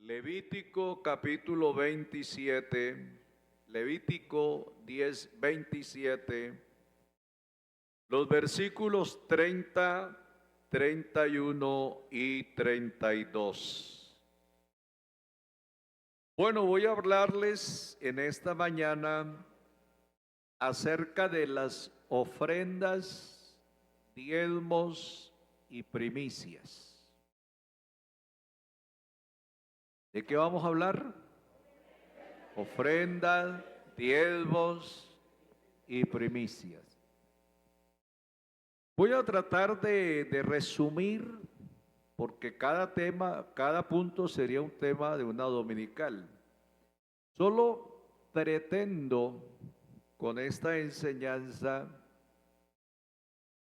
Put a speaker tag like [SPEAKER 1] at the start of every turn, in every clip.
[SPEAKER 1] Levítico capítulo 27, Levítico 10, 27, los versículos 30, 31 y 32. Bueno, voy a hablarles en esta mañana acerca de las ofrendas, diezmos y primicias. ¿De qué vamos a hablar? Ofrendas, diezmos y primicias. Voy a tratar de resumir, porque cada punto sería un tema de una dominical. Solo pretendo con esta enseñanza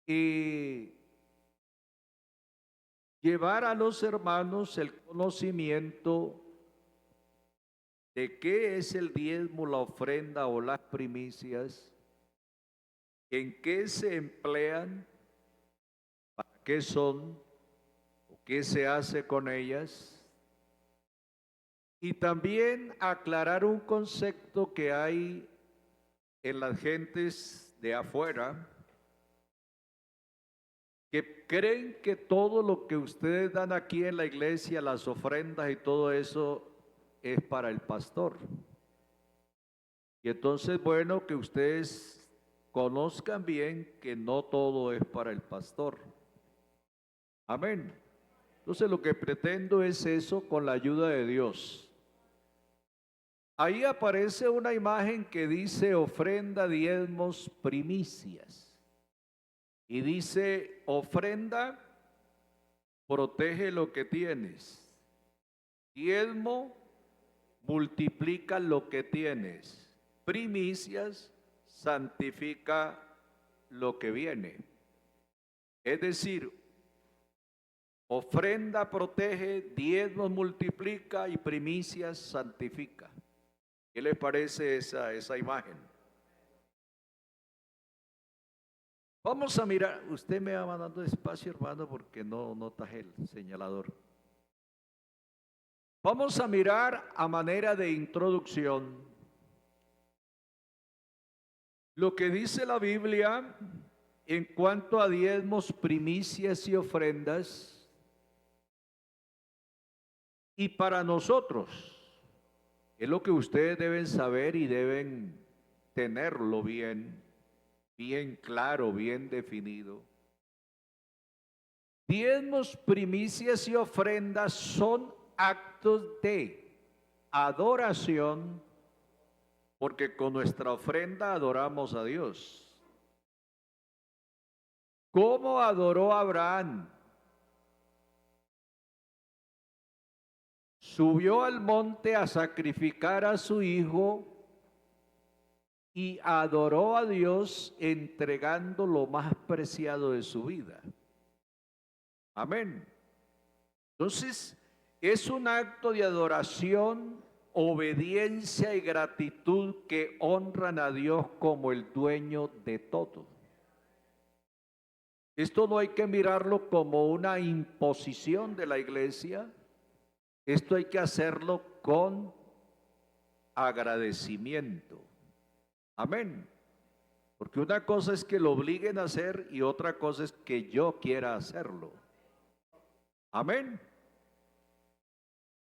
[SPEAKER 1] y llevar a los hermanos el conocimiento de qué es el diezmo, la ofrenda o las primicias, en qué se emplean, para qué son, o qué se hace con ellas, y también aclarar un concepto que hay en las gentes de afuera, que creen que todo lo que ustedes dan aquí en la iglesia, las ofrendas y todo eso, es para el pastor. Y entonces, bueno, que ustedes conozcan bien que no todo es para el pastor. Amén. Entonces, lo que pretendo es eso con la ayuda de Dios. Ahí aparece una imagen que dice ofrenda, diezmos, primicias. Y dice, ofrenda, protege lo que tienes. Diezmo, multiplica lo que tienes. Primicias, santifica lo que viene. Es decir, ofrenda protege, diezmo multiplica y primicias santifica. ¿Qué les parece esa imagen? Vamos a mirar, usted me va mandando despacio, hermano, porque no traje el señalador. Vamos a mirar a manera de introducción lo que dice la Biblia en cuanto a diezmos, primicias y ofrendas. Y para nosotros, es lo que ustedes deben saber y deben tenerlo bien claro, bien definido. Diezmos, primicias y ofrendas son actos de adoración, porque con nuestra ofrenda adoramos a Dios. ¿Cómo adoró Abraham? Subió al monte a sacrificar a su hijo y adoró a Dios entregando lo más preciado de su vida. Amén. Entonces, es un acto de adoración, obediencia y gratitud que honran a Dios como el dueño de todo. Esto no hay que mirarlo como una imposición de la iglesia. Esto hay que hacerlo con agradecimiento. Amén. Porque una cosa es que lo obliguen a hacer y otra cosa es que yo quiera hacerlo. Amén.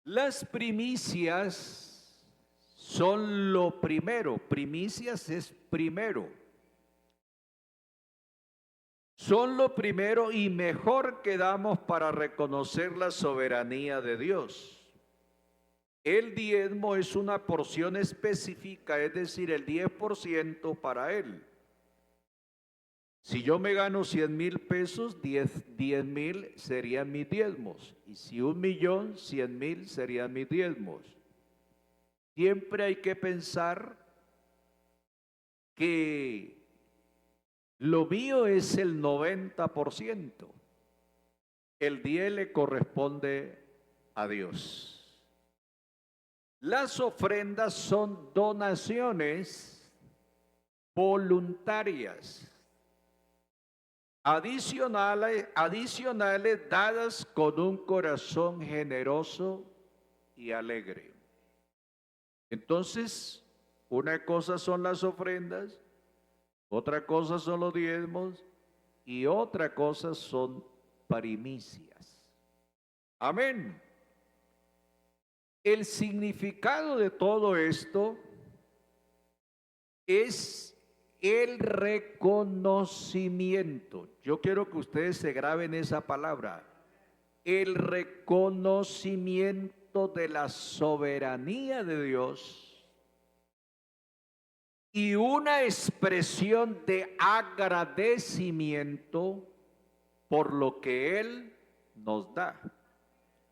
[SPEAKER 1] Las primicias son lo primero. Primicias es primero. Son lo primero y mejor que damos para reconocer la soberanía de Dios. El diezmo es una porción específica, es decir, el 10% para Él. Si yo me gano 100,000 pesos, 10,000 serían mis diezmos. Y si 1,000,000, 100,000 serían mis diezmos. Siempre hay que pensar que lo mío es el 90%. El 10 le corresponde a Dios. Las ofrendas son donaciones voluntarias, adicionales dadas con un corazón generoso y alegre. Entonces, una cosa son las ofrendas, otra cosa son los diezmos y otra cosa son primicias. Amén. El significado de todo esto es el reconocimiento. Yo quiero que ustedes se graben esa palabra. El reconocimiento de la soberanía de Dios y una expresión de agradecimiento por lo que Él nos da.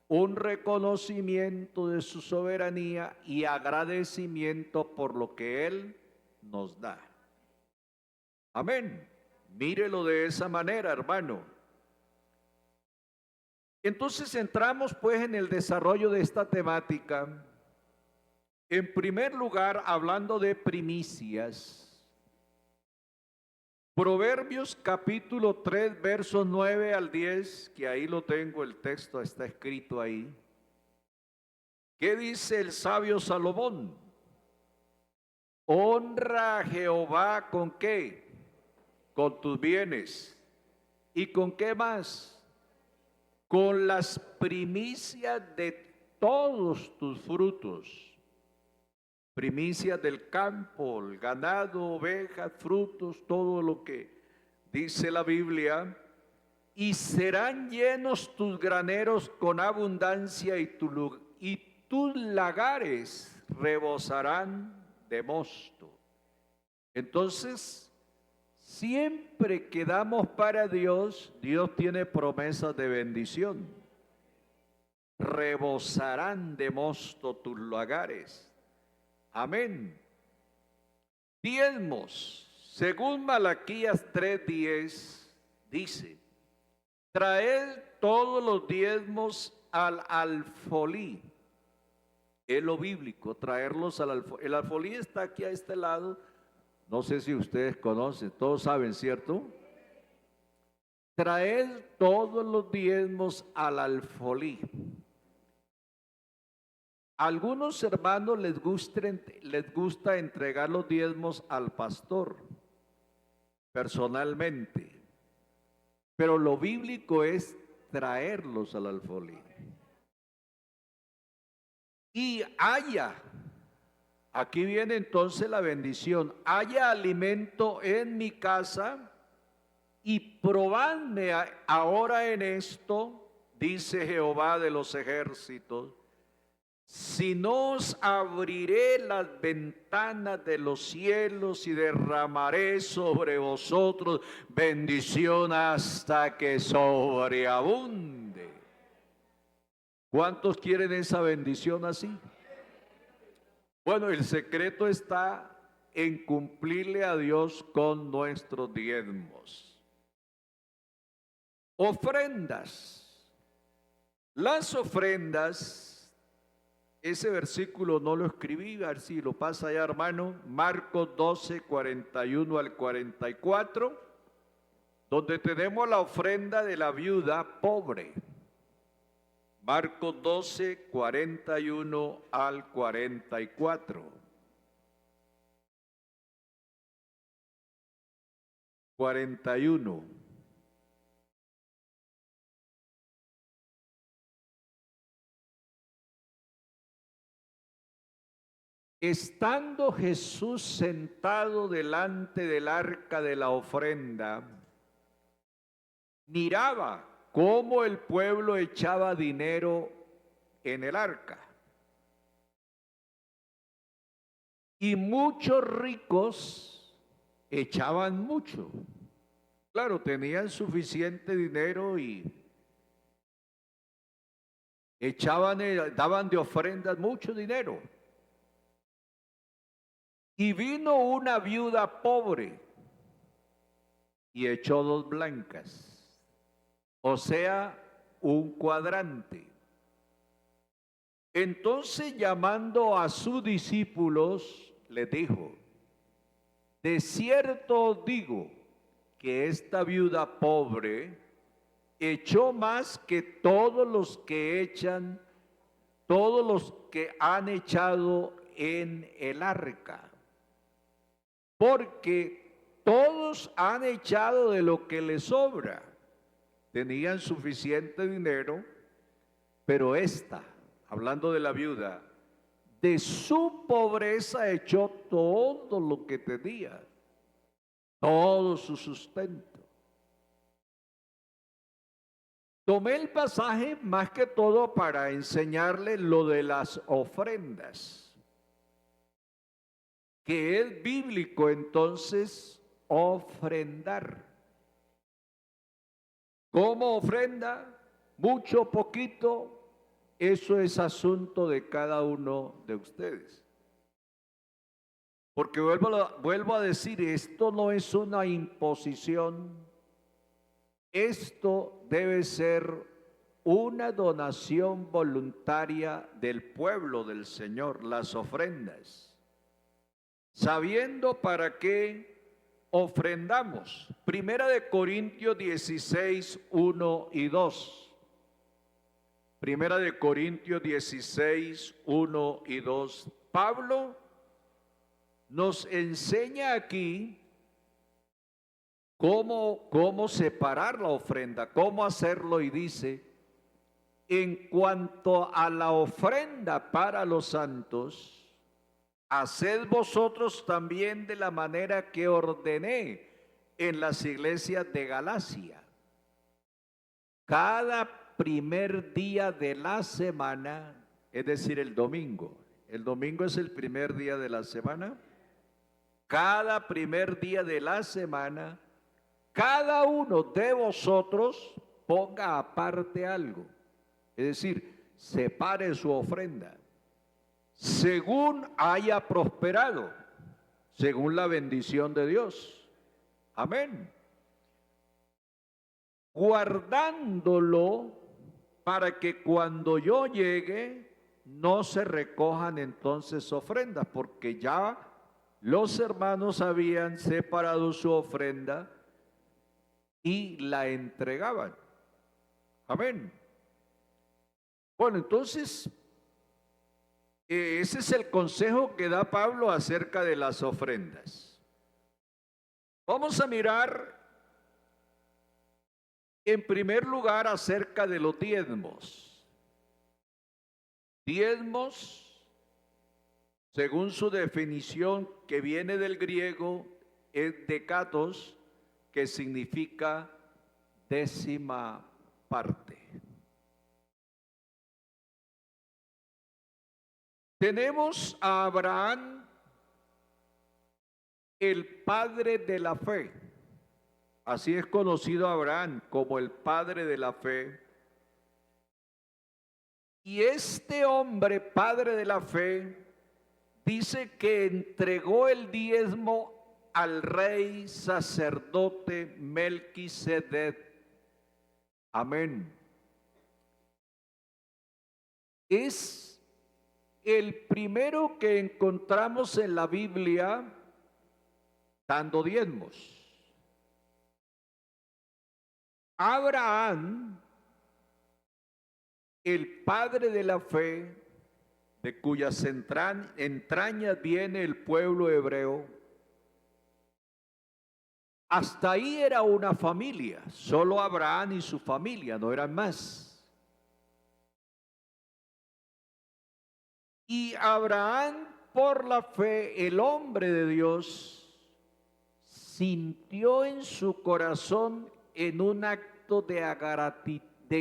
[SPEAKER 1] Un reconocimiento de su soberanía y agradecimiento por lo que Él nos da. Amén. Mírelo de esa manera, hermano. Entonces entramos pues en el desarrollo de esta temática. En primer lugar, hablando de primicias. Proverbios capítulo 3, versos 9 al 10, que ahí lo tengo, el texto está escrito ahí. ¿Qué dice el sabio Salomón? Honra a Jehová ¿con qué? Con tus bienes. ¿Y con qué más? Con las primicias de todos tus frutos. Primicias del campo, el ganado, ovejas, frutos, todo lo que dice la Biblia. Y serán llenos tus graneros con abundancia y tus lagares rebosarán de mosto. Entonces, siempre que damos para Dios, Dios tiene promesas de bendición. Rebosarán de mosto tus lagares. Amén. Diezmos. Según Malaquías 3:10 dice: traed todos los diezmos al alfolí. Es lo bíblico, traerlos al alfolí. El alfolí está aquí a este lado. No sé si ustedes conocen, todos saben, ¿cierto? Traed todos los diezmos al alfolí. A algunos hermanos les gusta entregar los diezmos al pastor, personalmente. Pero lo bíblico es traerlos al alfolí. Y haya, aquí viene entonces la bendición, haya alimento en mi casa y probadme ahora en esto, dice Jehová de los ejércitos, si no os abriré las ventanas de los cielos y derramaré sobre vosotros bendición hasta que sobreabunde. ¿Cuántos quieren esa bendición así? Bueno, el secreto está en cumplirle a Dios con nuestros diezmos. Ofrendas. Las ofrendas. Ese versículo no lo escribí, a ver si lo pasa ya, hermano. Marcos 12, 41 al 44, donde tenemos la ofrenda de la viuda pobre. Marcos 12, 41 al 44. 41. Estando Jesús sentado delante del arca de la ofrenda, miraba cómo el pueblo echaba dinero en el arca. Y muchos ricos echaban mucho. Claro, tenían suficiente dinero y daban de ofrendas mucho dinero. Y vino una viuda pobre y echó 2 blancas, o sea, un cuadrante. Entonces, llamando a sus discípulos, les dijo: de cierto os digo que esta viuda pobre echó más que todos los que echan todos los que han echado en el arca, porque todos han echado de lo que les sobra. Tenían suficiente dinero, pero esta, hablando de la viuda, de su pobreza echó todo lo que tenía, todo su sustento. Tomé el pasaje más que todo para enseñarle lo de las ofrendas, que es bíblico entonces ofrendar. ¿Cómo ofrenda? Mucho, poquito, eso es asunto de cada uno de ustedes. Porque vuelvo a decir, esto no es una imposición. Esto debe ser una donación voluntaria del pueblo del Señor, las ofrendas, sabiendo para qué ofrendamos. Primera de Corintios 16, 1 y 2. Primera de Corintios 16, 1 y 2. Pablo nos enseña aquí cómo separar la ofrenda, cómo hacerlo, y dice: en cuanto a la ofrenda para los santos, haced vosotros también de la manera que ordené en las iglesias de Galacia. Cada primer día de la semana, es decir, el domingo es el primer día de la semana, cada primer día de la semana, cada uno de vosotros ponga aparte algo, es decir, separe su ofrenda, según haya prosperado, según la bendición de Dios. Amén. Guardándolo para que cuando yo llegue no se recojan entonces ofrendas, porque ya los hermanos habían separado su ofrenda y la entregaban. Amén. Bueno, entonces, ese es el consejo que da Pablo acerca de las ofrendas. Vamos a mirar en primer lugar acerca de los diezmos. Diezmos, según su definición que viene del griego, es dekatos, que significa décima parte. Tenemos a Abraham, el padre de la fe. Así es conocido Abraham, como el padre de la fe. Y este hombre, padre de la fe, dice que entregó el diezmo al rey sacerdote Melquisedec. Amén. Es el primero que encontramos en la Biblia dando diezmos. Abraham, el padre de la fe, de cuyas entrañas viene el pueblo hebreo, hasta ahí era una familia, solo Abraham y su familia, no eran más. Y Abraham, por la fe, el hombre de Dios, sintió en su corazón, en un acto de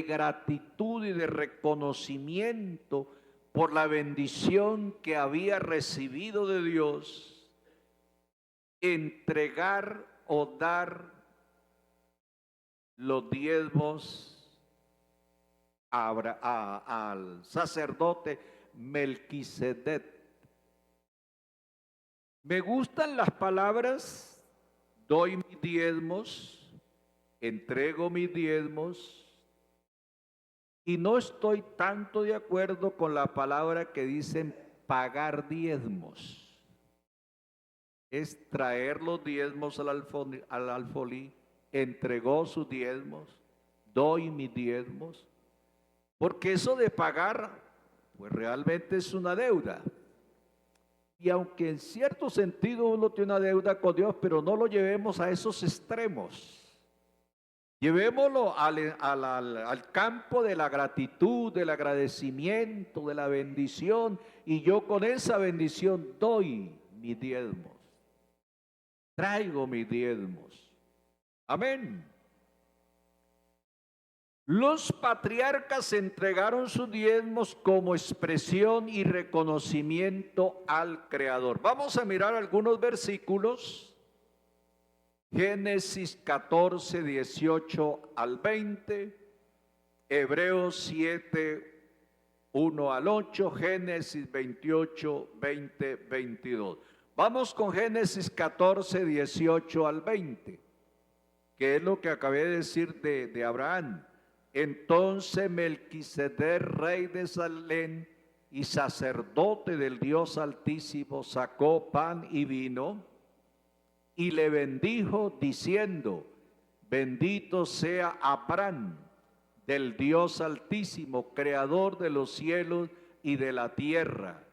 [SPEAKER 1] gratitud y de reconocimiento por la bendición que había recibido de Dios, entregar o dar los diezmos al sacerdote Melquisedec. Me gustan las palabras: doy mis diezmos, entrego mis diezmos, y no estoy tanto de acuerdo con la palabra que dicen pagar diezmos. Es traer los diezmos al alfolí, entregó sus diezmos, doy mis diezmos, porque eso de pagar, pues realmente es una deuda. Y aunque en cierto sentido uno tiene una deuda con Dios, pero no lo llevemos a esos extremos. Llevémoslo al campo de la gratitud, del agradecimiento, de la bendición, y yo con esa bendición doy mis diezmos, traigo mis diezmos. Amén. Los patriarcas entregaron sus diezmos como expresión y reconocimiento al Creador. Vamos a mirar algunos versículos. Génesis 14, 18 al 20, Hebreos 7, 1 al 8, Génesis 28, 20, 22. Vamos con Génesis 14, 18 al 20, que es lo que acabé de decir de Abraham. Entonces Melquisedec, rey de Salem y sacerdote del Dios Altísimo, sacó pan y vino y le bendijo diciendo: bendito sea Abraham del Dios Altísimo, creador de los cielos y de la tierra.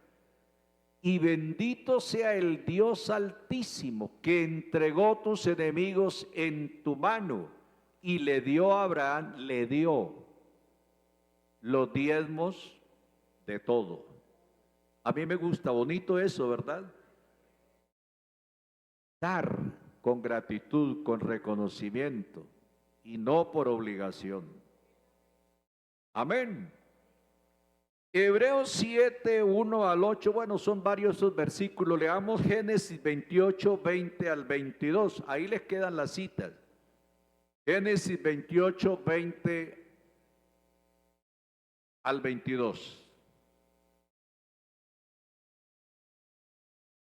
[SPEAKER 1] Y bendito sea el Dios Altísimo que entregó tus enemigos en tu mano. Y le dio a Abraham, le dio los diezmos de todo. A mí me gusta, bonito eso, ¿verdad? Dar con gratitud, con reconocimiento y no por obligación. Amén. Hebreos 7, 1 al 8, bueno, son varios esos versículos. Leamos Génesis 28, 20 al 22. Ahí les quedan las citas. Génesis 28, 20 al 22.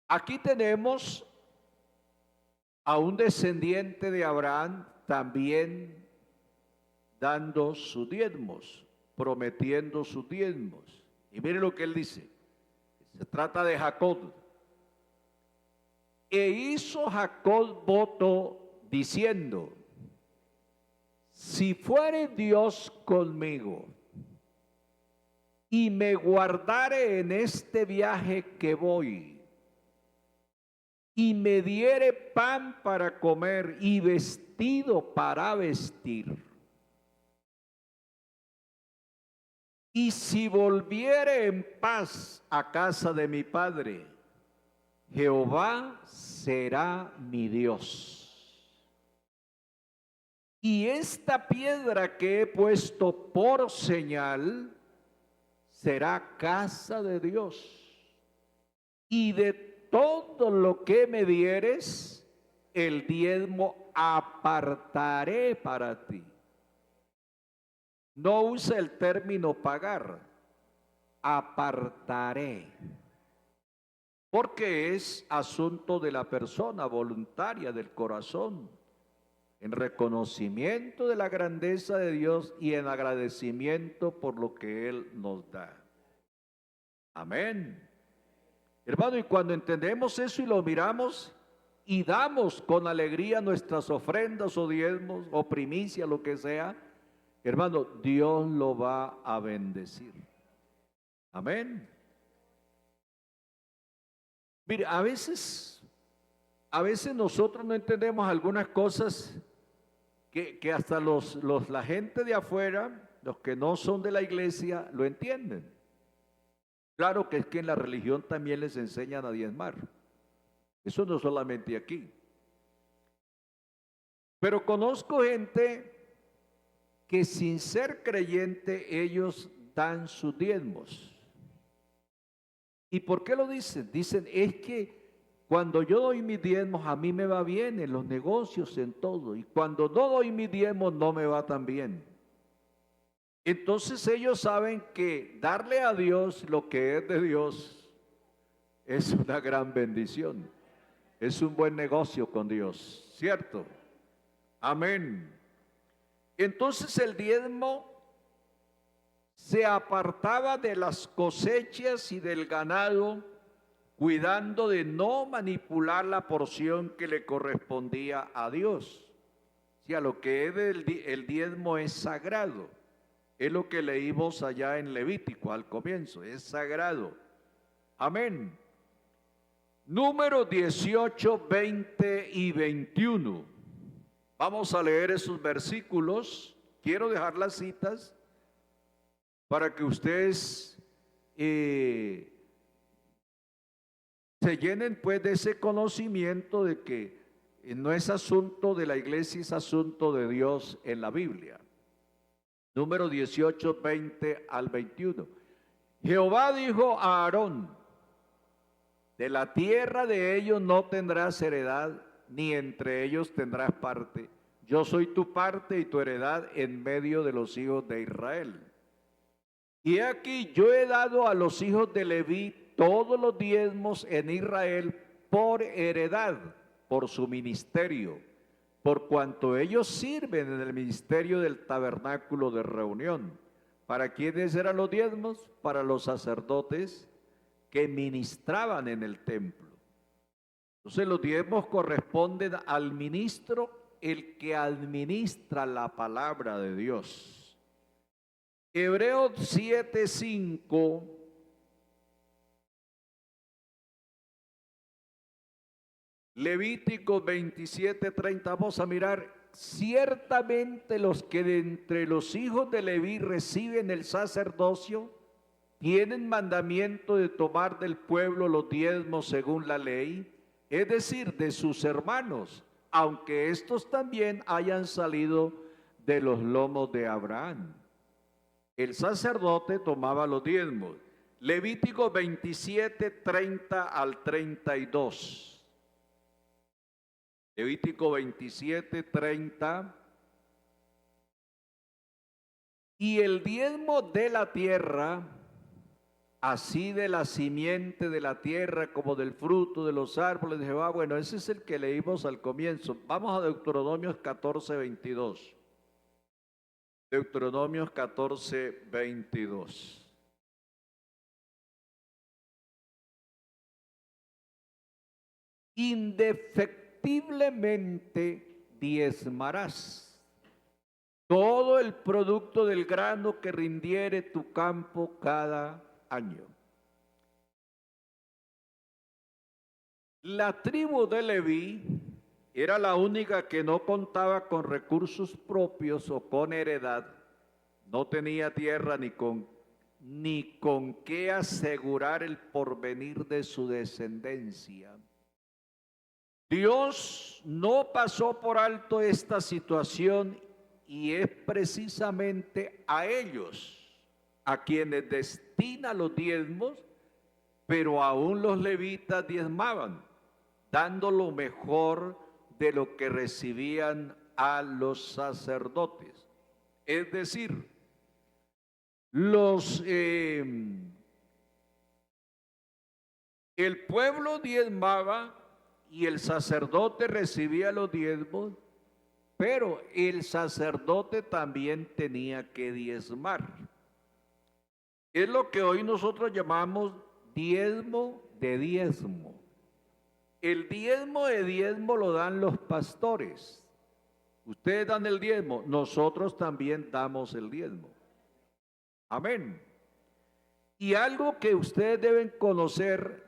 [SPEAKER 1] Aquí tenemos a un descendiente de Abraham también dando sus diezmos, prometiendo sus diezmos. Y mire lo que él dice. Se trata de Jacob. E hizo Jacob voto diciendo: si fuere Dios conmigo y me guardare en este viaje que voy, y me diere pan para comer y vestido para vestir, y si volviere en paz a casa de mi padre, Jehová será mi Dios. Y esta piedra que he puesto por señal será casa de Dios. Y de todo lo que me dieres, el diezmo apartaré para ti. No usa el término pagar, apartaré. Porque es asunto de la persona, voluntaria, del corazón, en reconocimiento de la grandeza de Dios y en agradecimiento por lo que Él nos da. Amén. Hermano, y cuando entendemos eso y lo miramos y damos con alegría nuestras ofrendas o diezmos o primicia, lo que sea, hermano, Dios lo va a bendecir. Amén. Mire, a veces nosotros no entendemos algunas cosas que hasta la gente de afuera, los que no son de la iglesia, lo entienden. Claro que es que en la religión también les enseñan a diezmar. Eso no solamente aquí. Pero conozco gente que sin ser creyente ellos dan sus diezmos. ¿Y por qué lo dicen? Dicen, es que cuando yo doy mis diezmos a mí me va bien en los negocios, en todo. Y cuando no doy mis diezmos no me va tan bien. Entonces ellos saben que darle a Dios lo que es de Dios es una gran bendición. Es un buen negocio con Dios, ¿cierto? Amén. Entonces el diezmo se apartaba de las cosechas y del ganado, cuidando de no manipular la porción que le correspondía a Dios. O sea, lo que es el diezmo es sagrado. Es lo que leímos allá en Levítico al comienzo, es sagrado. Amén. Números 18, 20 y 21. Vamos a leer esos versículos. Quiero dejar las citas para que ustedes se llenen pues de ese conocimiento de que no es asunto de la iglesia, es asunto de Dios en la Biblia. Número 18, 20 al 21. Jehová dijo a Aarón: de la tierra de ellos no tendrás heredad, ni entre ellos tendrás parte. Yo soy tu parte y tu heredad en medio de los hijos de Israel. Y aquí yo he dado a los hijos de Leví todos los diezmos en Israel por heredad, por su ministerio, por cuanto ellos sirven en el ministerio del tabernáculo de reunión. ¿Para quiénes eran los diezmos? Para los sacerdotes que ministraban en el templo. Entonces los diezmos corresponden al ministro, el que administra la palabra de Dios. Hebreos 7:5. Levítico 27:30. Vamos a mirar. Ciertamente los que de entre los hijos de Leví reciben el sacerdocio tienen mandamiento de tomar del pueblo los diezmos según la ley, es decir, de sus hermanos, aunque estos también hayan salido de los lomos de Abraham. El sacerdote tomaba los diezmos. Levítico 27:30 al 32. Levítico 27:30. Y el diezmo de la tierra, así de la simiente de la tierra como del fruto de los árboles de Jehová. Bueno, ese es el que leímos al comienzo. Vamos a Deuteronomios 14:22. Deuteronomios 14:22. Indefectiblemente diezmarás todo el producto del grano que rindiere tu campo cada año. La tribu de Leví era la única que no contaba con recursos propios o con heredad. No tenía tierra ni con qué asegurar el porvenir de su descendencia. Dios no pasó por alto esta situación y es precisamente a ellos a quienes destina los diezmos, pero aún los levitas diezmaban, dando lo mejor de lo que recibían a los sacerdotes. Es decir, el pueblo diezmaba y el sacerdote recibía los diezmos, pero el sacerdote también tenía que diezmar. Es lo que hoy nosotros llamamos diezmo de diezmo. El diezmo de diezmo lo dan los pastores. Ustedes dan el diezmo, nosotros también damos el diezmo. Amén. Y algo que ustedes deben conocer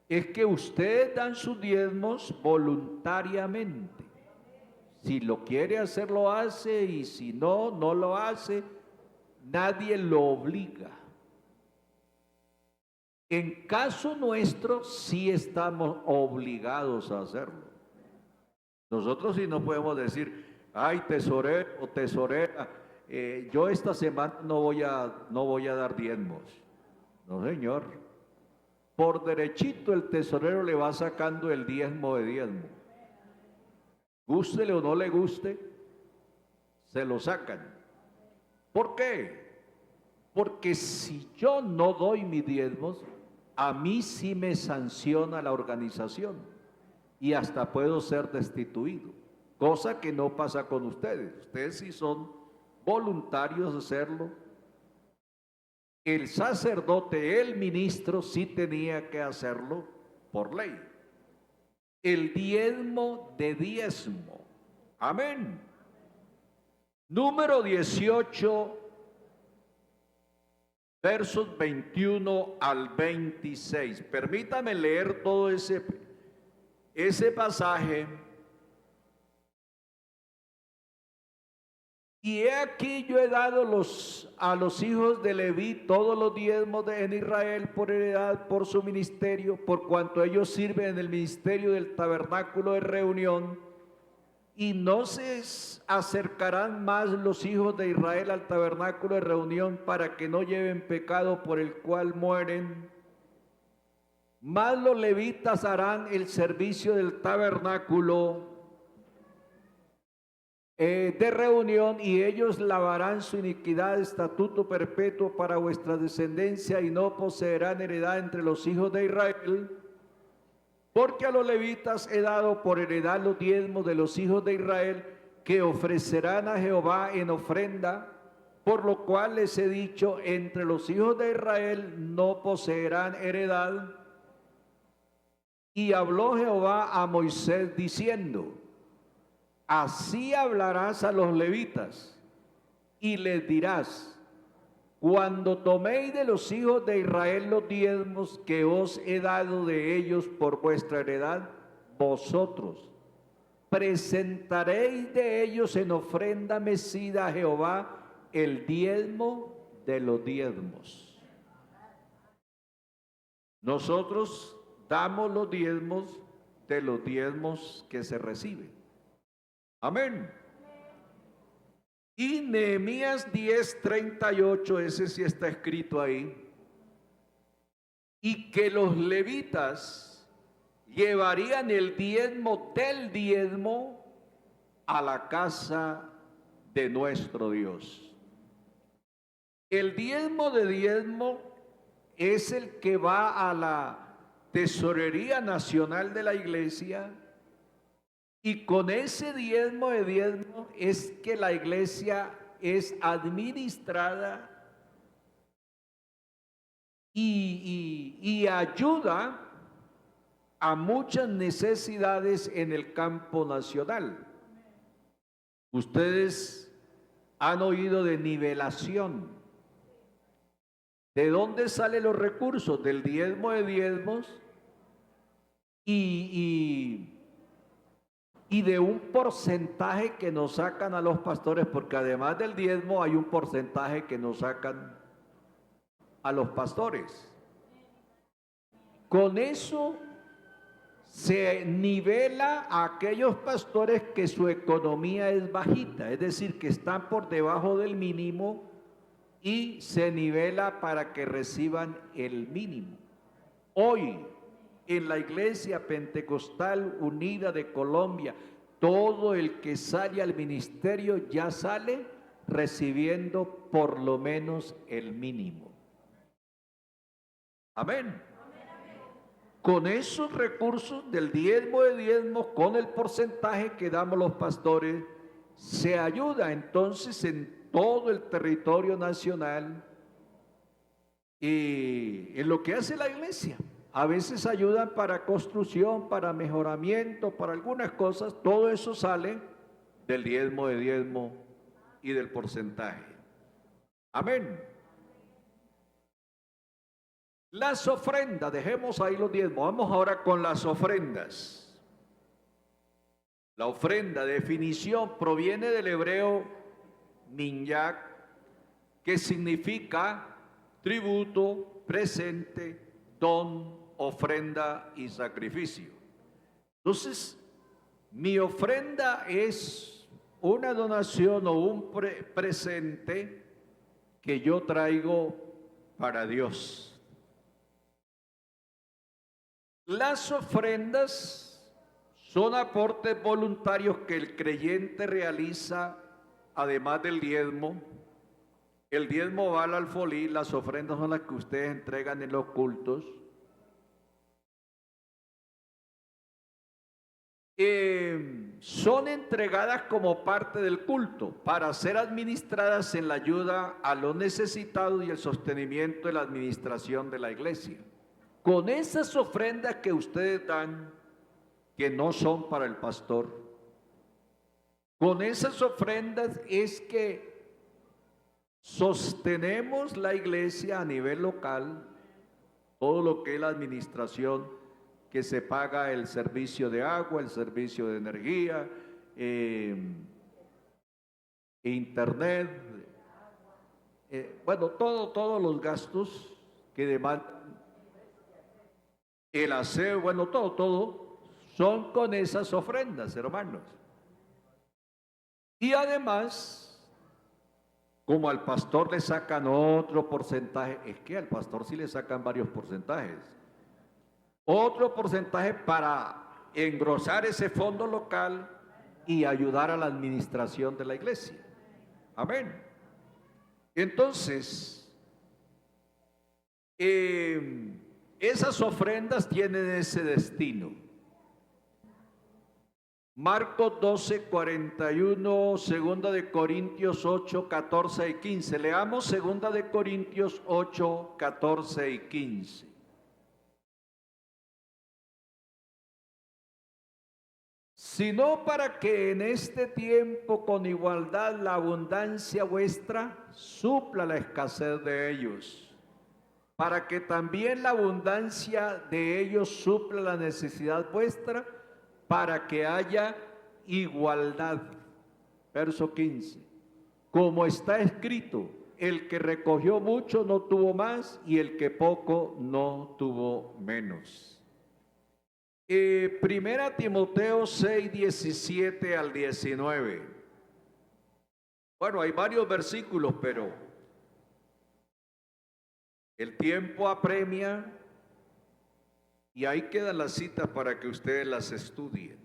[SPEAKER 1] es que ustedes dan sus diezmos voluntariamente. Si lo quiere hacer, lo hace, y si no, no lo hace. Nadie lo obliga. En caso nuestro, sí estamos obligados a hacerlo. Nosotros sí no podemos decir: ay, tesorero o tesorera, yo esta semana no voy a dar diezmos. No, señor. Por derechito el tesorero le va sacando el diezmo de diezmo. Gústele o no le guste, se lo sacan. ¿Por qué? Porque si yo no doy mis diezmos, a mí sí me sanciona la organización y hasta puedo ser destituido, cosa que no pasa con ustedes. Ustedes sí son voluntarios de hacerlo. El sacerdote, el ministro, sí tenía que hacerlo por ley. El diezmo de diezmo. Amén. Número 18, versos 21 al 26. Permítame leer todo ese pasaje. Y he aquí yo he dado a los hijos de Leví todos los diezmos en Israel por heredad, por su ministerio, por cuanto ellos sirven en el ministerio del tabernáculo de reunión, y no se acercarán más los hijos de Israel al tabernáculo de reunión para que no lleven pecado por el cual mueren. Más los levitas harán el servicio del tabernáculo de reunión, y ellos lavarán su iniquidad, estatuto perpetuo para vuestra descendencia, y no poseerán heredad entre los hijos de Israel, porque a los levitas he dado por heredad los diezmos de los hijos de Israel, que ofrecerán a Jehová en ofrenda, por lo cual les he dicho, entre los hijos de Israel no poseerán heredad. Y habló Jehová a Moisés diciendo: así hablarás a los levitas y les dirás: cuando toméis de los hijos de Israel los diezmos que os he dado de ellos por vuestra heredad, vosotros presentaréis de ellos en ofrenda mecida a Jehová el diezmo de los diezmos. Nosotros damos los diezmos de los diezmos que se reciben. Amén. Y Nehemías 10:38, ese sí está escrito ahí, y que los levitas llevarían el diezmo del diezmo a la casa de nuestro Dios. El diezmo de diezmo es el que va a la tesorería nacional de la iglesia, y con ese diezmo de diezmo es que la iglesia es administrada y ayuda a muchas necesidades en el campo nacional. Ustedes han oído de nivelación. ¿De dónde salen los recursos? Del diezmo de diezmos y de un porcentaje que nos sacan a los pastores, porque además del diezmo hay un porcentaje que nos sacan a los pastores. Con eso se nivela a aquellos pastores que su economía es bajita, es decir, que están por debajo del mínimo, y se nivela para que reciban el mínimo. Hoy, en la Iglesia Pentecostal Unida de Colombia, todo el que sale al ministerio ya sale recibiendo por lo menos el mínimo. Amén. Con esos recursos del diezmo de diezmos, con el porcentaje que damos los pastores, se ayuda entonces en todo el territorio nacional y en lo que hace la iglesia. A veces ayudan para construcción, para mejoramiento, para algunas cosas. Todo eso sale del diezmo de diezmo y del porcentaje. Amén. Las ofrendas, dejemos ahí los diezmos. Vamos ahora con las ofrendas. La ofrenda, definición, proviene del hebreo minyak, que significa tributo, presente, don, ofrenda y sacrificio. Entonces, mi ofrenda es una donación o un presente que yo traigo para Dios. Las ofrendas son aportes voluntarios que el creyente realiza además del diezmo. El diezmo va al alfolí, las ofrendas son las que ustedes entregan en los cultos. Son entregadas como parte del culto para ser administradas en la ayuda a los necesitados y el sostenimiento de la administración de la iglesia. Con esas ofrendas que ustedes dan, que no son para el pastor, con esas ofrendas es que sostenemos la iglesia a nivel local, todo lo que es la administración, que se paga el servicio de agua, el servicio de energía, internet, bueno, todos los gastos que demandan, el aseo, bueno, todo, son con esas ofrendas, hermanos. Y además, como al pastor le sacan otro porcentaje, es que al pastor sí le sacan varios porcentajes, otro porcentaje para engrosar ese fondo local y ayudar a la administración de la iglesia. Amén. Entonces, esas ofrendas tienen ese destino. Marcos 12, 41, segunda de Corintios 8, 14 y 15. Leamos segunda de Corintios 8, 14 y 15. Sino para que en este tiempo con igualdad la abundancia vuestra supla la escasez de ellos, para que también la abundancia de ellos supla la necesidad vuestra, para que haya igualdad. Verso 15. Como está escrito, el que recogió mucho no tuvo más y el que poco no tuvo menos. Primera Timoteo 6, 17 al 19. Bueno, hay varios versículos, pero el tiempo apremia y ahí quedan las citas para que ustedes las estudien.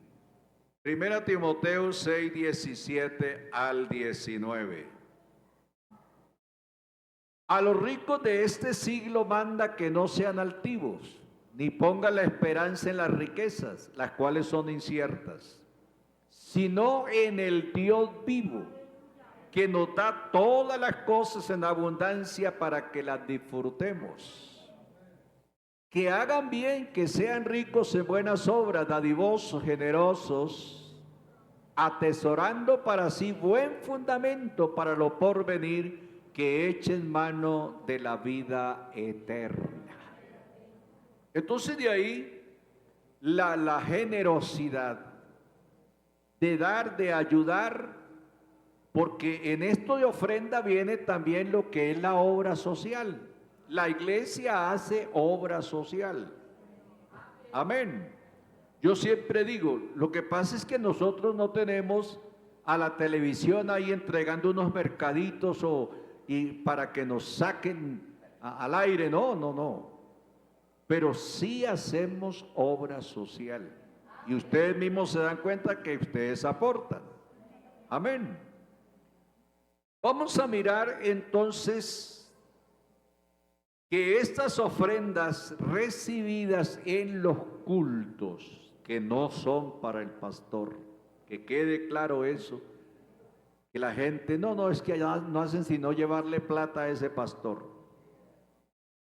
[SPEAKER 1] Primera Timoteo 6, 17 al 19. A los ricos de este siglo manda que no sean altivos, ni pongan la esperanza en las riquezas, las cuales son inciertas, sino en el Dios vivo, que nos da todas las cosas en abundancia para que las disfrutemos. Que hagan bien, que sean ricos en buenas obras, dadivosos, generosos, atesorando para sí buen fundamento para lo porvenir, que echen mano de la vida eterna. Entonces de ahí la generosidad de dar, de ayudar, porque en esto de ofrenda viene también lo que es la obra social. La iglesia hace obra social. Amén. Yo siempre digo, lo que pasa es que nosotros no tenemos a la televisión ahí entregando unos mercaditos y para que nos saquen al aire, no. Pero sí hacemos obra social. Y ustedes mismos se dan cuenta que ustedes aportan. Amén. Vamos a mirar entonces que estas ofrendas recibidas en los cultos, que no son para el pastor, que quede claro eso, que la gente, no, es que allá no hacen sino llevarle plata a ese pastor.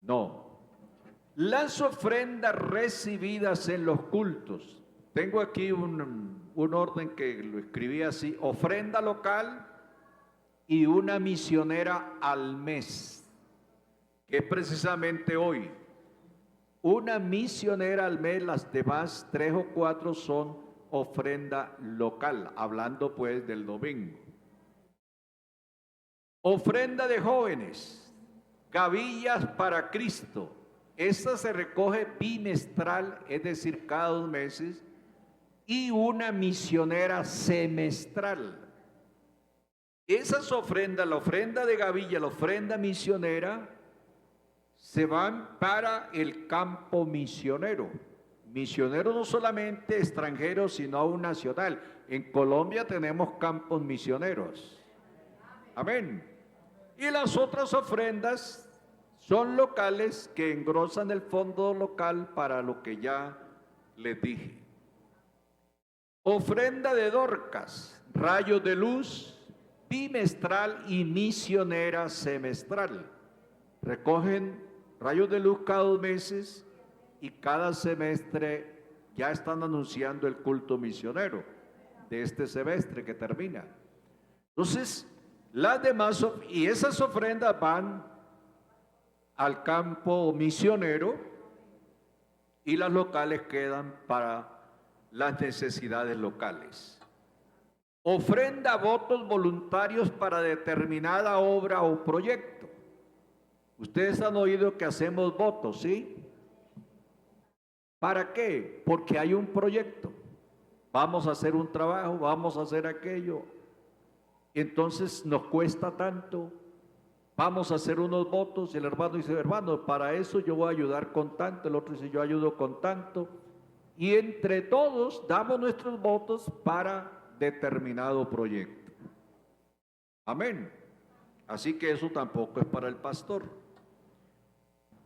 [SPEAKER 1] No. Las ofrendas recibidas en los cultos, tengo aquí un orden que lo escribí así: ofrenda local y una misionera al mes, que es precisamente hoy. Una misionera al mes, las demás 3 o 4 son ofrenda local, hablando pues del domingo. Ofrenda de jóvenes, gavillas para Cristo. Esta se recoge bimestral, es decir, cada 2 meses, y una misionera semestral. Esas ofrendas, la ofrenda de gavilla, la ofrenda misionera, se van para el campo misionero. Misionero no solamente extranjero, sino aún nacional. En Colombia tenemos campos misioneros. Amén. Y las otras ofrendas son locales, que engrosan el fondo local para lo que ya les dije. Ofrenda de Dorcas, rayos de luz, bimestral y misionera semestral. Recogen rayos de luz cada 2 meses y cada semestre ya están anunciando el culto misionero de este semestre que termina. Entonces, Las demás, y esas ofrendas van al campo misionero y las locales quedan para las necesidades locales. Ofrenda votos voluntarios para determinada obra o proyecto. Ustedes han oído que hacemos votos, ¿sí? ¿Para qué? Porque hay un proyecto. Vamos a hacer un trabajo, vamos a hacer aquello. Entonces nos cuesta tanto. Vamos a hacer unos votos y el hermano dice, hermano, para eso yo voy a ayudar con tanto. El otro dice, yo ayudo con tanto. Y entre todos damos nuestros votos para determinado proyecto. Amén. Así que eso tampoco es para el pastor.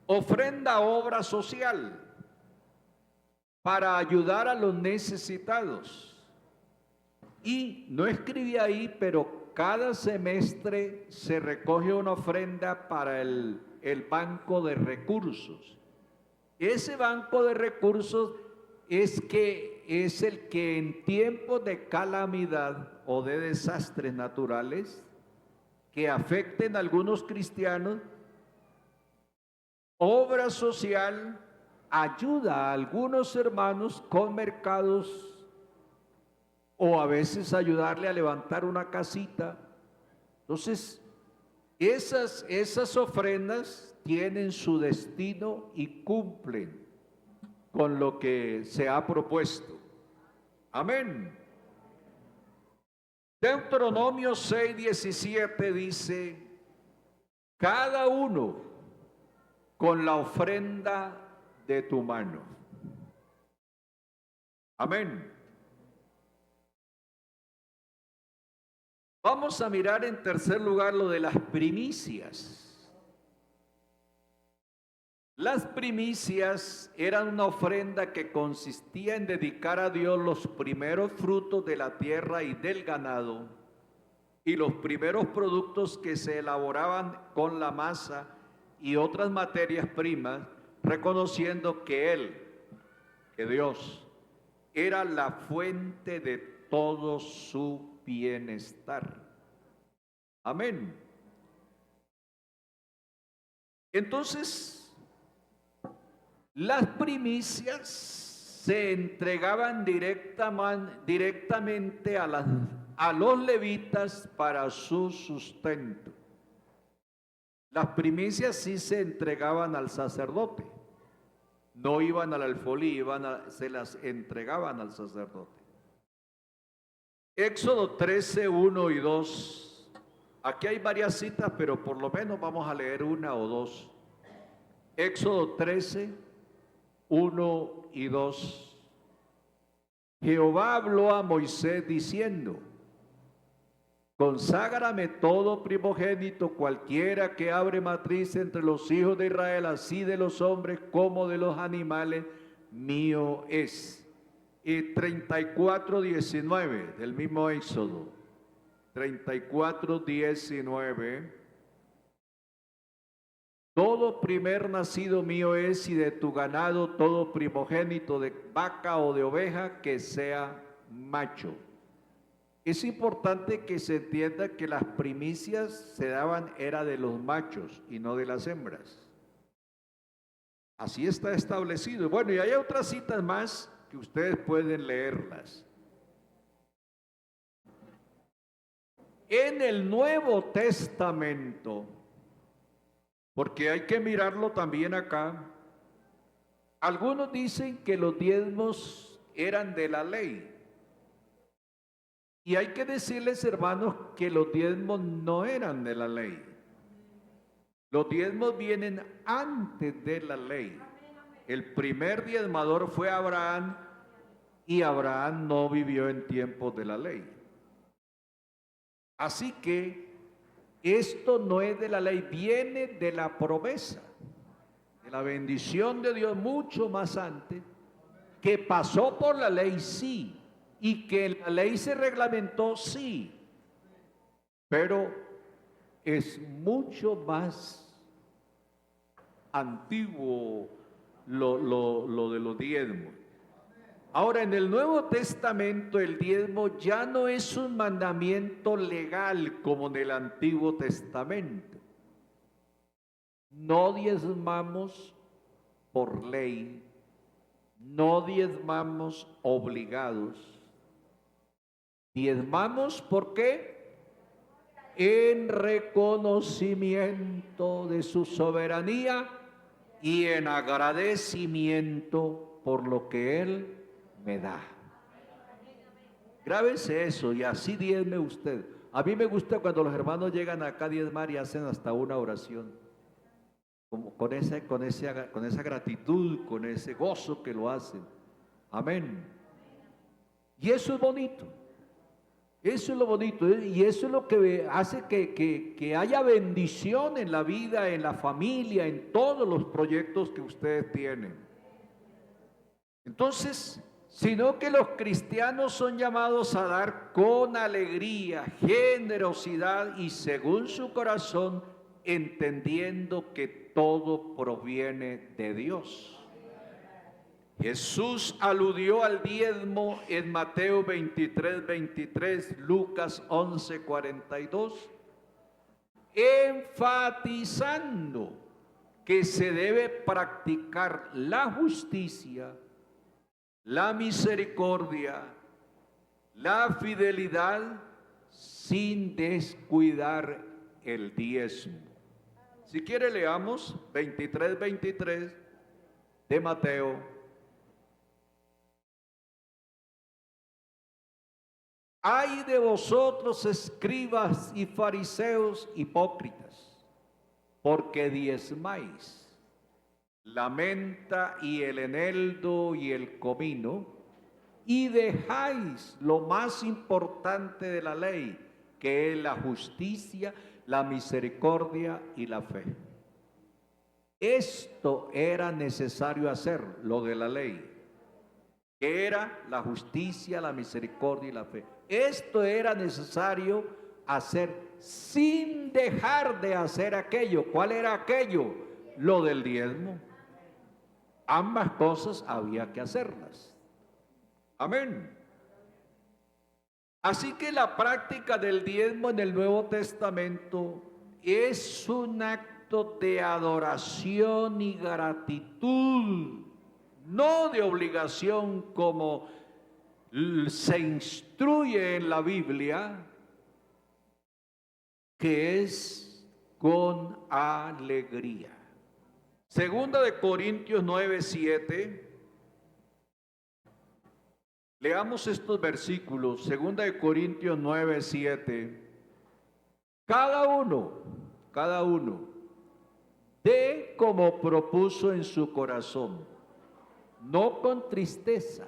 [SPEAKER 1] Ofrenda obra social para ayudar a los necesitados. Y no escribí ahí, pero cada semestre se recoge una ofrenda para el banco de recursos. Ese banco de recursos es el que en tiempos de calamidad o de desastres naturales que afecten a algunos cristianos, obra social ayuda a algunos hermanos con mercados o a veces ayudarle a levantar una casita. Entonces, esas ofrendas tienen su destino y cumplen con lo que se ha propuesto. Amén. Deuteronomio 6:17 dice, cada uno con la ofrenda de tu mano. Amén. Vamos a mirar en tercer lugar lo de las primicias. Las primicias eran una ofrenda que consistía en dedicar a Dios los primeros frutos de la tierra y del ganado y los primeros productos que se elaboraban con la masa y otras materias primas, reconociendo que Dios, era la fuente de todo su bienestar. Amén. Entonces, las primicias se entregaban directamente a los levitas para su sustento. Las primicias sí se entregaban al sacerdote, no iban al alfolí, se las entregaban al sacerdote. Éxodo 13, 1 y 2. Aquí hay varias citas, pero por lo menos vamos a leer una o dos. Éxodo 13, 1 y 2. Jehová habló a Moisés diciendo, conságrame todo primogénito, cualquiera que abre matriz entre los hijos de Israel, así de los hombres como de los animales, mío es. Y 34:19 del mismo Éxodo, 34:19. Todo primer nacido mío es, y de tu ganado todo primogénito de vaca o de oveja que sea macho. Es importante que se entienda que las primicias se daban era de los machos y no de las hembras. Así está establecido. Bueno, y hay otras citas más que ustedes pueden leerlas. En el Nuevo Testamento, porque hay que mirarlo también acá, algunos dicen que los diezmos eran de la ley. Y hay que decirles, hermanos, que los diezmos no eran de la ley. Los diezmos vienen antes de la ley. El primer diezmador fue Abraham, y Abraham no vivió en tiempos de la ley. Así que esto no es de la ley, viene de la promesa, de la bendición de Dios mucho más antes, que pasó por la ley, sí, y que la ley se reglamentó, sí, pero es mucho más antiguo lo de los diezmos. Ahora, en el Nuevo Testamento el diezmo ya no es un mandamiento legal como en el Antiguo Testamento. No diezmamos por ley, no diezmamos obligados. Diezmamos, ¿por qué? En reconocimiento de su soberanía y en agradecimiento por lo que Él me da. Grábese eso y así diezme usted. A mí me gusta cuando los hermanos llegan acá a diezmar y hacen hasta una oración, como con esa gratitud, con ese gozo que lo hacen. Amén. Y eso es bonito. Eso es lo bonito, y eso es lo que hace que haya bendición en la vida, en la familia, en todos los proyectos que ustedes tienen. Entonces, sino que los cristianos son llamados a dar con alegría, generosidad y según su corazón, entendiendo que todo proviene de Dios. Jesús aludió al diezmo en Mateo 23, Lucas 11:42, enfatizando que se debe practicar la justicia, la misericordia, la fidelidad, sin descuidar el diezmo. Si quiere, leamos 23 de Mateo. Ay de vosotros, escribas y fariseos hipócritas, porque diezmáis la menta y el eneldo y el comino, y dejáis lo más importante de la ley, que es la justicia, la misericordia y la fe. Esto era necesario hacer, lo de la ley, que era la justicia, la misericordia y la fe. Esto era necesario hacer sin dejar de hacer aquello. ¿Cuál era aquello? Lo del diezmo. Ambas cosas había que hacerlas. Amén. Así que la práctica del diezmo en el Nuevo Testamento es un acto de adoración y gratitud, no de obligación como se instruye en la Biblia, que es con alegría. Segunda de Corintios 9:7. Leamos estos versículos. Segunda de Corintios 9:7. Cada uno, dé como propuso en su corazón, no con tristeza,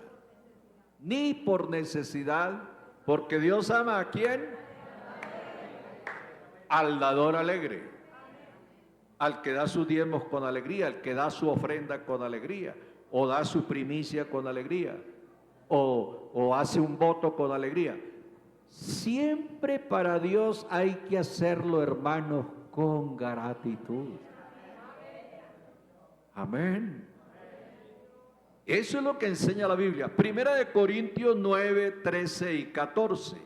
[SPEAKER 1] ni por necesidad, porque Dios ama ¿a quién? Al dador alegre, al que da sus diezmos con alegría, al que da su ofrenda con alegría, o da su primicia con alegría, o hace un voto con alegría. Siempre para Dios hay que hacerlo, hermanos, con gratitud. Amén. Eso es lo que enseña la Biblia. Primera de Corintios 9:13 y 14.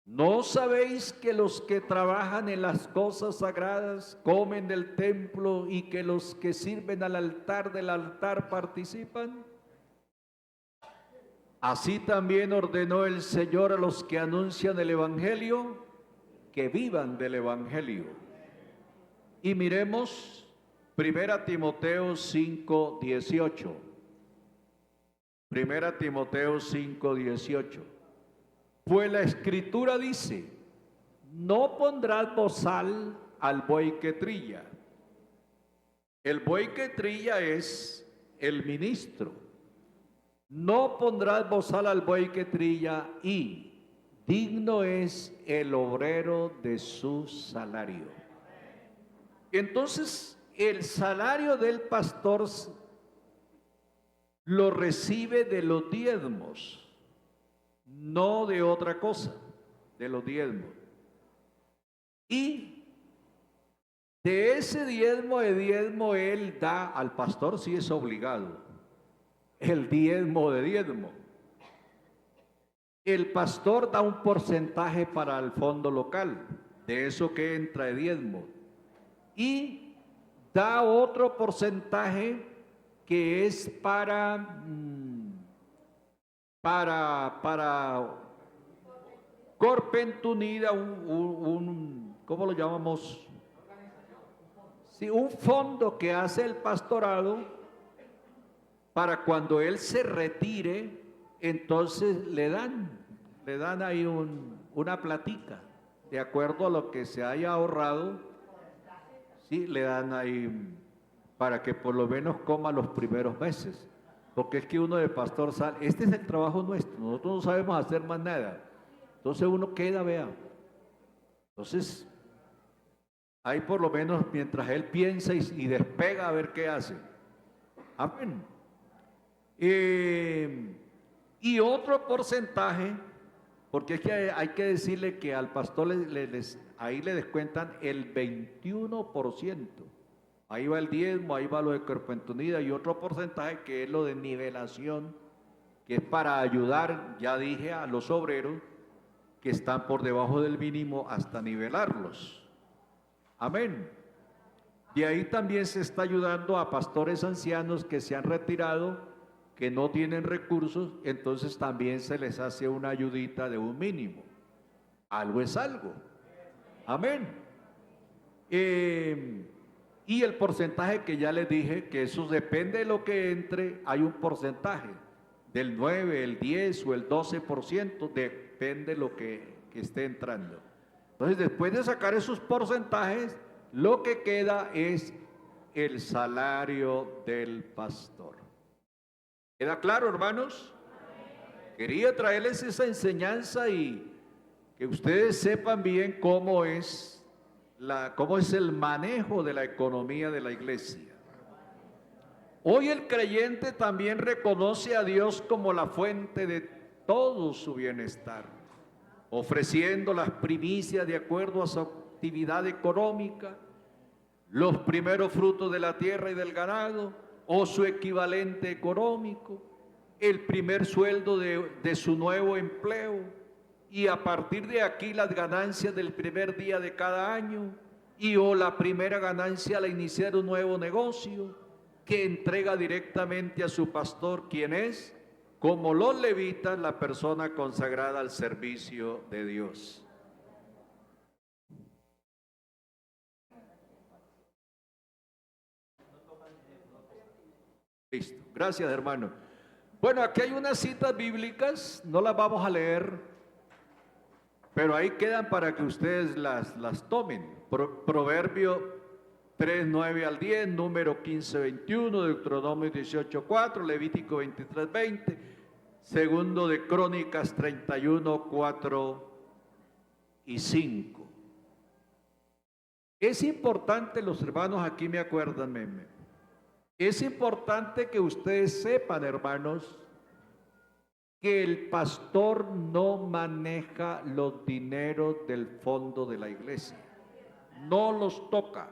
[SPEAKER 1] ¿No sabéis que los que trabajan en las cosas sagradas comen del templo y que los que sirven al altar del altar participan? Así también ordenó el Señor a los que anuncian el Evangelio que vivan del Evangelio. Y miremos 1 Timoteo 5:18. 1 Timoteo 5:18. Pues la Escritura dice: no pondrás bozal al buey que trilla. El buey que trilla es el ministro. No pondrás bozal al buey que trilla, y digno es el obrero de su salario. Entonces, el salario del pastor lo recibe de los diezmos, no de otra cosa, de los diezmos. Y De ese diezmo él da al pastor, sí es obligado, el diezmo de diezmo. El pastor da un porcentaje para el fondo local, de eso que entra de diezmo. Y da otro porcentaje que es para Corpent Unida, ¿cómo lo llamamos? Sí, un fondo que hace el pastorado para cuando él se retire, entonces le dan ahí una platica, de acuerdo a lo que se haya ahorrado, sí, le dan ahí para que por lo menos coma los primeros meses. Porque es que uno de pastor sale, este es el trabajo nuestro, nosotros no sabemos hacer más nada. Entonces uno queda, vea. Entonces, ahí por lo menos mientras él piensa y despega a ver qué hace. Amén. Y otro porcentaje, porque es que hay que decirle que al pastor ahí le descuentan el 21%. Ahí va el diezmo, ahí va lo de Corpent Unida y otro porcentaje que es lo de nivelación, que es para ayudar, ya dije, a los obreros que están por debajo del mínimo hasta nivelarlos. Amén. Y ahí también se está ayudando a pastores ancianos que se han retirado, que no tienen recursos, entonces también se les hace una ayudita de un mínimo. Algo es algo. Amén. Y el porcentaje que ya les dije, que eso depende de lo que entre, hay un porcentaje del 9, el 10 o el 12%, depende de lo que esté entrando. Entonces, después de sacar esos porcentajes, lo que queda es el salario del pastor. ¿Queda claro, hermanos? Quería traerles esa enseñanza y que ustedes sepan bien cómo es el manejo de la economía de la iglesia. Hoy el creyente también reconoce a Dios como la fuente de todo su bienestar, ofreciendo las primicias de acuerdo a su actividad económica, los primeros frutos de la tierra y del ganado, o su equivalente económico, el primer sueldo de su nuevo empleo, y a partir de aquí las ganancias del primer día de cada año, o la primera ganancia al iniciar un nuevo negocio, que entrega directamente a su pastor, quien es, como los levitas, la persona consagrada al servicio de Dios. Listo, gracias hermano. Bueno, aquí hay unas citas bíblicas, no las vamos a leer, pero ahí quedan para que ustedes las tomen. Proverbio 3, 9 al 10, número 15, 21, Deuteronomio 18, 4, Levítico 23, 20, segundo de Crónicas 31, 4 y 5. Es importante, los hermanos aquí me acuerdan, es importante que ustedes sepan, hermanos, que el pastor no maneja los dineros del fondo de la iglesia, no los toca.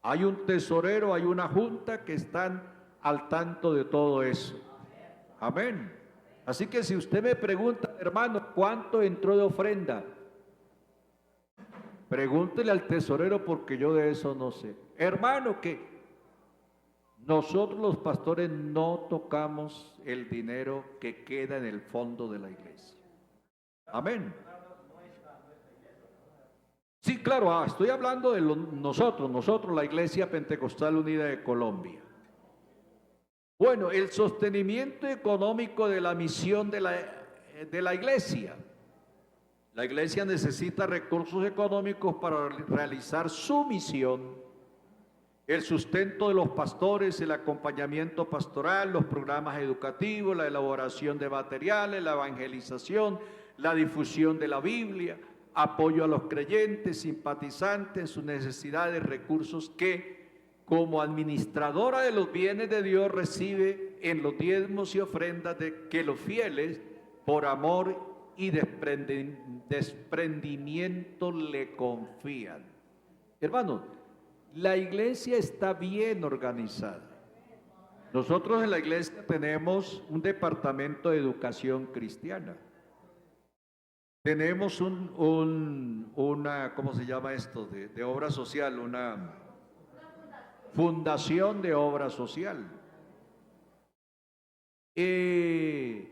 [SPEAKER 1] Hay un tesorero, hay una junta que están al tanto de todo eso. Amén. Así que si usted me pregunta, hermano, ¿cuánto entró de ofrenda? Pregúntele al tesorero porque yo de eso no sé. Hermano, que nosotros los pastores no tocamos el dinero que queda en el fondo de la iglesia. Amén. Sí, claro, estoy hablando de nosotros, la Iglesia Pentecostal Unida de Colombia. Bueno, el sostenimiento económico de la misión de la iglesia. La iglesia necesita recursos económicos para realizar su misión. El sustento de los pastores, el acompañamiento pastoral, los programas educativos, la elaboración de materiales, la evangelización, la difusión de la Biblia, apoyo a los creyentes, simpatizantes en sus necesidades, recursos que, como administradora de los bienes de Dios, recibe en los diezmos y ofrendas que los fieles, por amor y desprendimiento, le confían. Hermanos, La iglesia está bien organizada. Nosotros en la iglesia tenemos un departamento de educación cristiana. Tenemos una, ¿cómo se llama esto? De obra social, una fundación de obra social. Es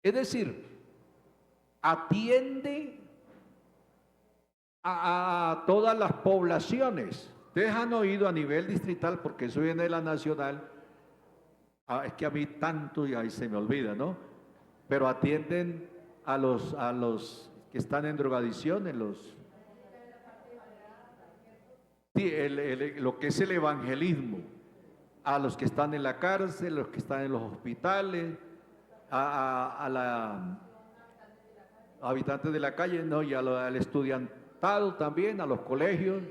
[SPEAKER 1] decir, atiende a todas las poblaciones. Ustedes han oído a nivel distrital, porque eso viene de la nacional. Es que a mí tanto y ahí se me olvida, ¿no? Pero atienden a los que están en drogadicción, sí, lo que es el evangelismo, a los que están en la cárcel, los que están en los hospitales, a habitantes de la calle, ¿no? Y al estudiantado también, a los colegios,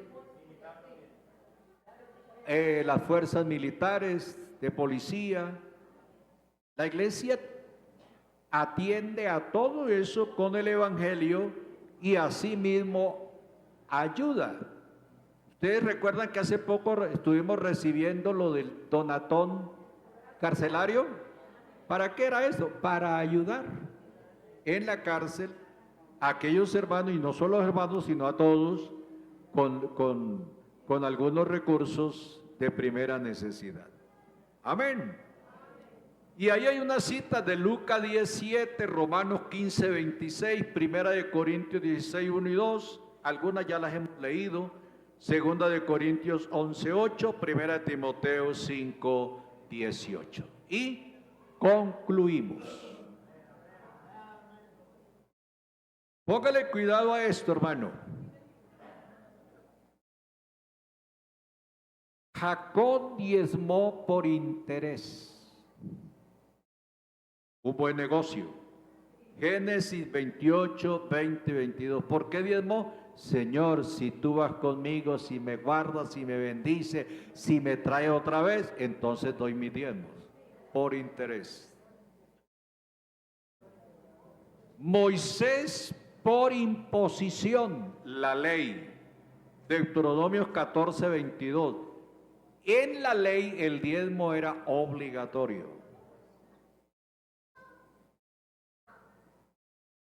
[SPEAKER 1] las fuerzas militares, de policía. La iglesia atiende a todo eso con el evangelio y asimismo ayuda. Ustedes recuerdan que hace poco estuvimos recibiendo lo del donatón carcelario. ¿Para qué era eso? Para ayudar en la cárcel a aquellos hermanos, y no solo hermanos, sino a todos, con algunos recursos de primera necesidad. Amén. Y ahí hay una cita de Lucas 17, Romanos 15, 26, Primera de Corintios 16, 1 y 2. Algunas ya las hemos leído. Segunda de Corintios 11, 8, Primera de Timoteo 5, 18. Y concluimos. Póngale cuidado a esto, hermano. Jacob diezmó por interés. Un buen negocio. Génesis 28, 20 y 22. ¿Por qué diezmó? Señor, si tú vas conmigo, si me guardas, si me bendice, si me trae otra vez, entonces doy mis diezmos. Por interés. Moisés por imposición, la ley. Deuteronomios 14, 22. En la ley el diezmo era obligatorio.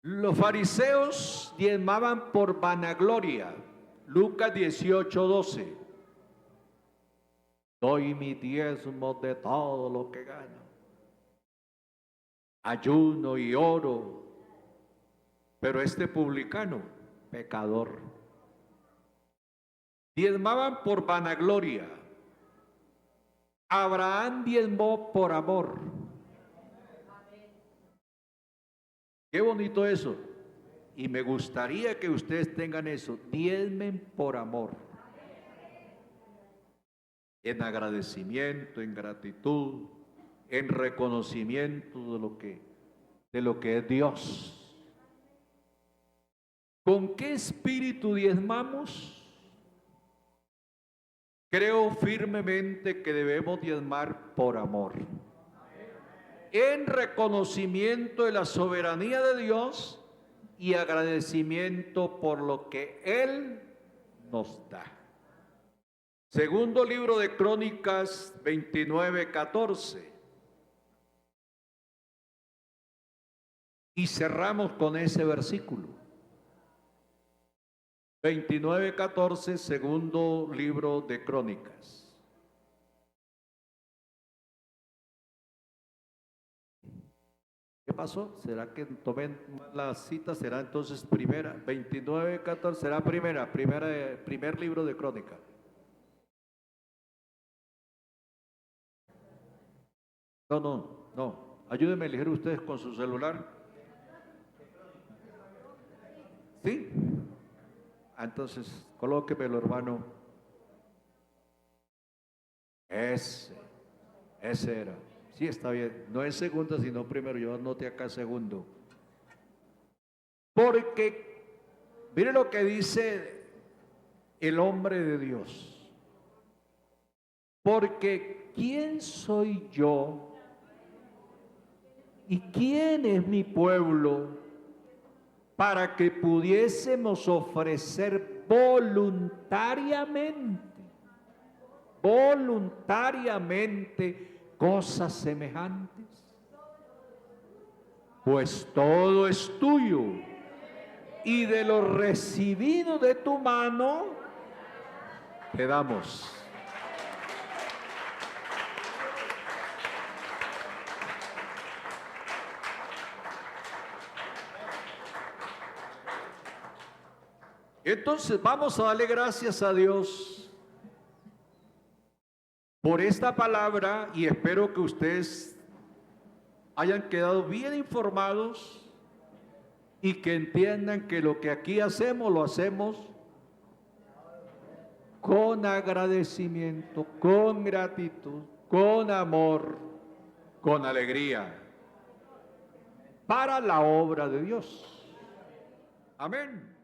[SPEAKER 1] Los fariseos diezmaban por vanagloria. Lucas 18, 12. Doy mi diezmo de todo lo que gano. Ayuno y oro. Pero este publicano, pecador. Diezmaban por vanagloria. Abraham diezmó por amor. Qué bonito eso. Y me gustaría que ustedes tengan eso. Diezmen por amor. En agradecimiento, en gratitud, en reconocimiento de lo que es Dios. ¿Con qué espíritu diezmamos? Creo firmemente que debemos diezmar por amor. En reconocimiento de la soberanía de Dios y agradecimiento por lo que Él nos da. Segundo libro de Crónicas 29, 14. Y cerramos con ese versículo. 29, 14, segundo libro de Crónicas. ¿Qué pasó? ¿Será que tomé la cita? ¿Será entonces primera? 29, 14, será primer libro de Crónicas. No. Ayúdenme a elegir ustedes con su celular. ¿Sí? Entonces, colóquemelo, hermano. Ese era. Sí, está bien. No es segunda, sino primero. Yo anoté acá segundo. Porque, mire lo que dice el hombre de Dios. Porque, ¿quién soy yo? ¿Y quién es mi pueblo para que pudiésemos ofrecer voluntariamente voluntariamente cosas semejantes? Pues todo es tuyo, y de lo recibido de tu mano te damos. Entonces vamos a darle gracias a Dios por esta palabra y espero que ustedes hayan quedado bien informados y que entiendan que lo que aquí hacemos lo hacemos con agradecimiento, con gratitud, con amor, con alegría para la obra de Dios. Amén.